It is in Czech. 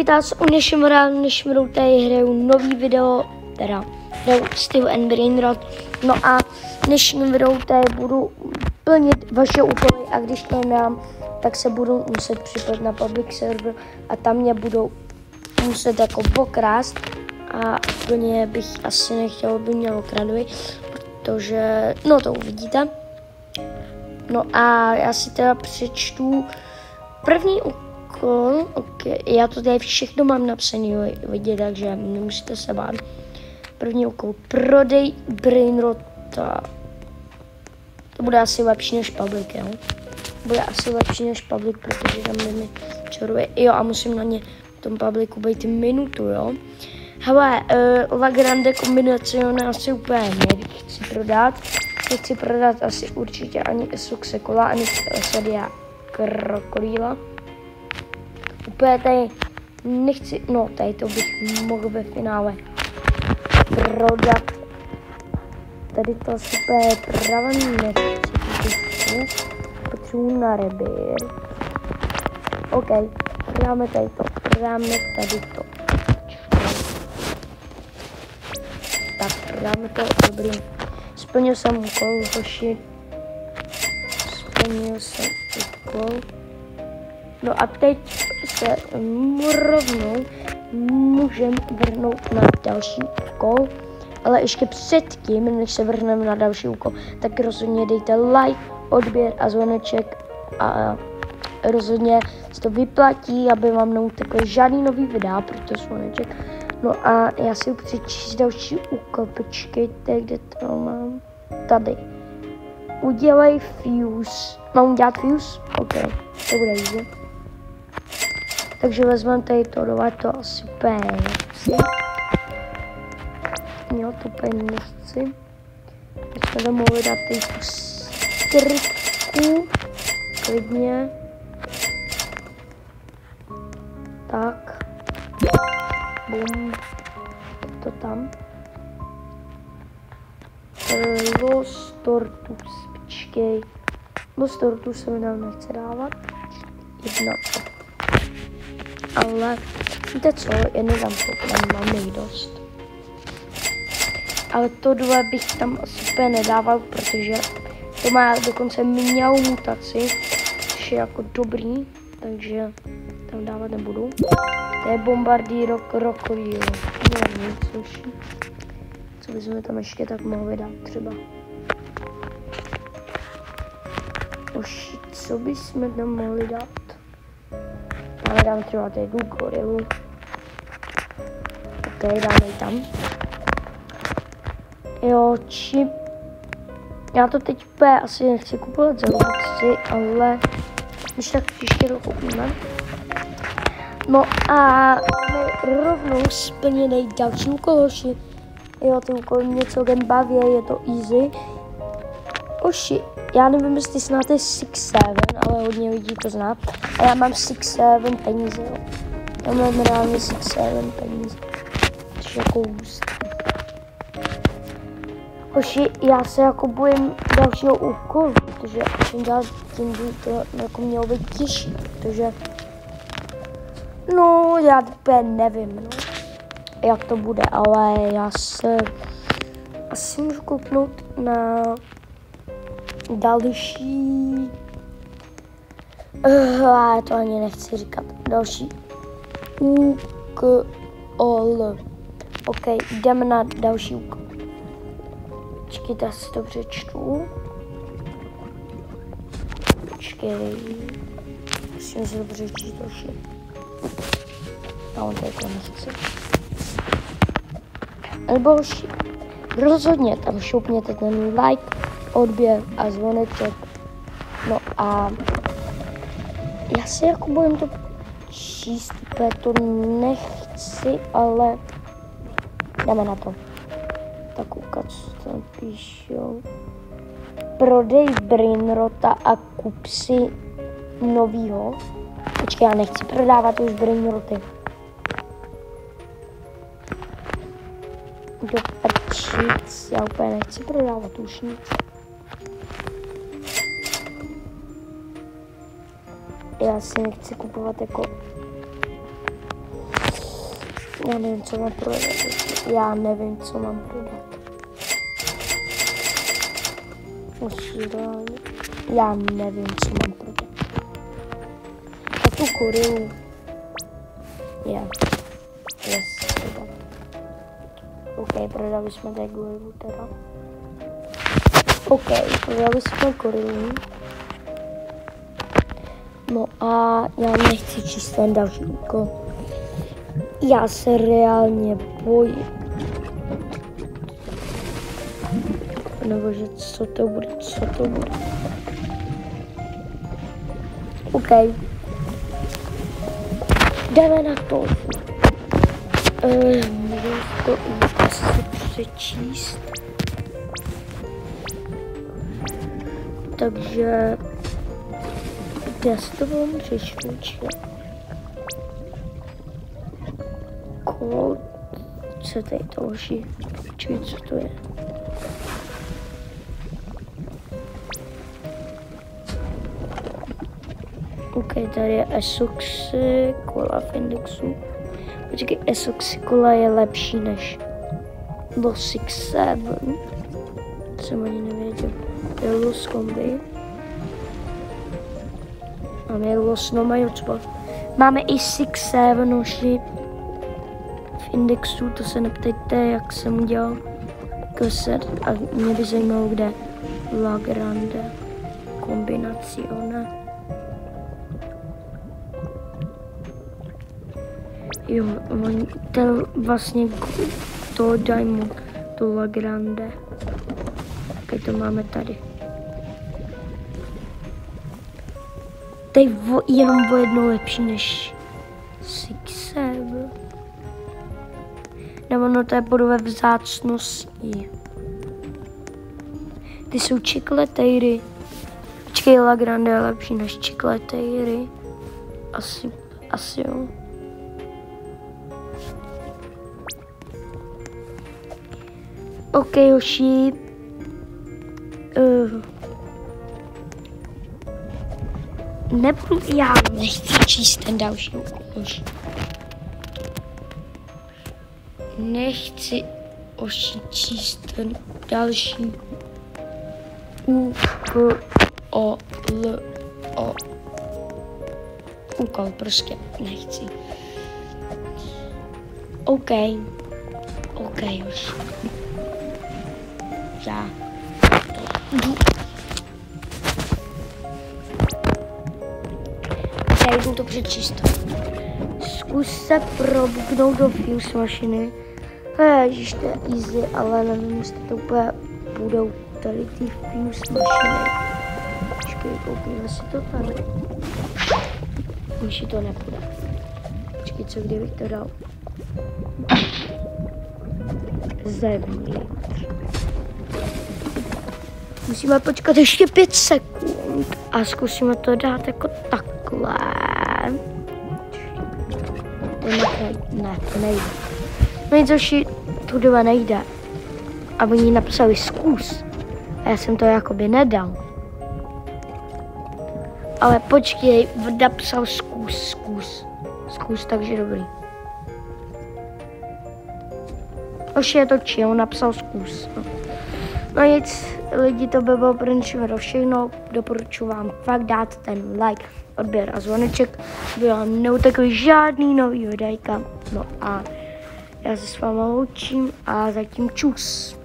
Vítáte u dnešním videu, tady hraju nový video, teda hraju Steel and Brainrot. No a v dnešním videu tady budu plnit vaše úkoly a když to nedám, tak se budu muset připojit na public server a tam mě budou muset jako okrást a úplně bych asi nechtěl, aby mě okradli, protože, no to uvidíte. No a já si teda přečtu první úkol. Okay. Já to tady všechno mám napsané, vidět, takže nemusíte se bát. První úkol, prodej Brainrota. To bude asi lepší než public, jo? Bude asi lepší než public, protože tam mi čaruje. Jo, a musím na ně v tom publicu být minutu, jo? Hele, La Grande Combinazione asi úplně nechci prodat. Nechci prodat asi určitě ani Essuxe Cola, ani Sadia Krokodýla. Úplně tady nechci, no tady to bych mohl ve finále prodat. Tady to asi úplně právě nechci, potřebuji na rebír. OK, prodáme tady to, Tak, prodáme to, dobrý. Splnil jsem úkol, hoši. No a teď se rovnou můžeme vrhnout na další úkol, ale ještě předtím, než se vrhneme na další úkol, tak rozhodně dejte like, odběr a zvoneček a rozhodně se to vyplatí, aby vám neutekl žádný nový videa, proto zvoneček. No a já si přečíst další úkol, počkejte, kde to mám, tady. Udělej fuse, mám udělat fuse? OK, to bude easy. Takže vezmeme tady to, to asi úplně nechci. Jo, to úplně nechci. My jsme tam mohli dát tady tu stripku, klidně. Tak. Bum. To tam. Los Tortus, počkej. Los Tortus se mi nám nechce dávat. Jedna. Ale víte co, já nedám to, tam mám nejdost. Ale to dvě bych tam asi úplně nedával, protože to má dokonce mňau mutaci, což je jako dobrý, takže tam dávat nebudu. To je Bombardiro Krokodýl. No nic, co bychom tam ještě tak mohli dát třeba. Už co bychom tam mohli dát? Ale dám třeba tady tu gorilu. OK, dáme ji tam. Jo, čip. Já to teď úplně asi nechci kupovat za luxy, ale když tak příště to koupíme. No a my rovnou splněnej další úkol, hoši. Jo, ty úkoly mě celkem baví, je to easy. Hoši, já nevím, jestli znáte 6-7, ale hodně lidí to zná. A já mám 6-7 peníze, jo. Já mám reálně 6-7 peníze. Což je jako hustý. Hoši, já se jako bojím dalšího úkolu, protože čím dál tím by to jako mělo být těžší, protože no, já úplně nevím, no, jak to bude, ale já se asi můžu koupnout na další, já to ani nechci říkat, další úkol. OK, jdeme na další úkol. Počkejte, já si to přečtu. Počkej, musím si to přečíst další. A on to jako nechci. Nebo rozhodně tam šoupněte ten like, odběr a zvoneček. No a já se jako bojím to číst, protože to nechci, ale jdeme na to. Tak koukat, co tam píšou. Prodej Brainrota a kup si novýho. Počkej, já nechci prodávat už Brainroty. Do prčic, já úplně nechci prodávat už nic. Já si nechci kupovat jako Já nevím, co mám prodat. Já nevím, co mám prodat. Já nevím, co mám prodat. A tu kurilu. Yes, prodat. OK, prodali jsme tady gorilu teda. OK, prodali jsme gorilu. No a já nechci číst ten další úkol. Já se reálně bojím. Nebo že co to bude. OK. Jdeme na to. Můžu to asi přečíst. Takže já si to vám přečtu, co tady to loží? Počkej, co to je? OK, tady je Esoxy, kola v indexu. Počkej, Esoxy kola je lepší než Los 67. Jsem ani nevěděl. Je Los kombi. Máme Los, no mají odspad. Máme i 67 noži v indexu, to se neptejte, jak jsem udělal kaset. A mě by zajímalo, kde La Grande kombinacione. Jo, ten vlastně to Diamond, to La Grande. Tak to máme tady. To je jenom o jedno lepší než 67. Nebo no to je podle vzácnosti. Ty jsou čikletejry. Počkej, La Grande je lepší než čikletejry. Asi jo. OK, hoši. Já nechci číst ten další úkol. Nechci číst ten další úkol, prostě nechci. OK, už. Já jdu. Já jdu to přečíst. Zkus se probuknout do fuse mašiny. Ježiš, to je easy, ale nevím, jestli to úplně budou tady ty fuse mašiny. Počkej, koukněme si to tady. Už to nepůjde. Počkej, co kdybych to dal zevnitř. Musíme počkat ještě 5 sekund a zkusíme to dát jako takhle. Ne, to nejde. No nic, to dva nejde. A oni napsali zkus. A já jsem to jakoby nedal. Ale počkej, napsal zkus, takže dobrý. Už je to chill, napsal zkus. No nic, lidi, to by bylo pro dnešní všechno. Doporučuji vám fakt dát ten like, odběr a zvoneček, aby vám neutekli žádný nový videjka. No a já se s váma loučím a zatím čus.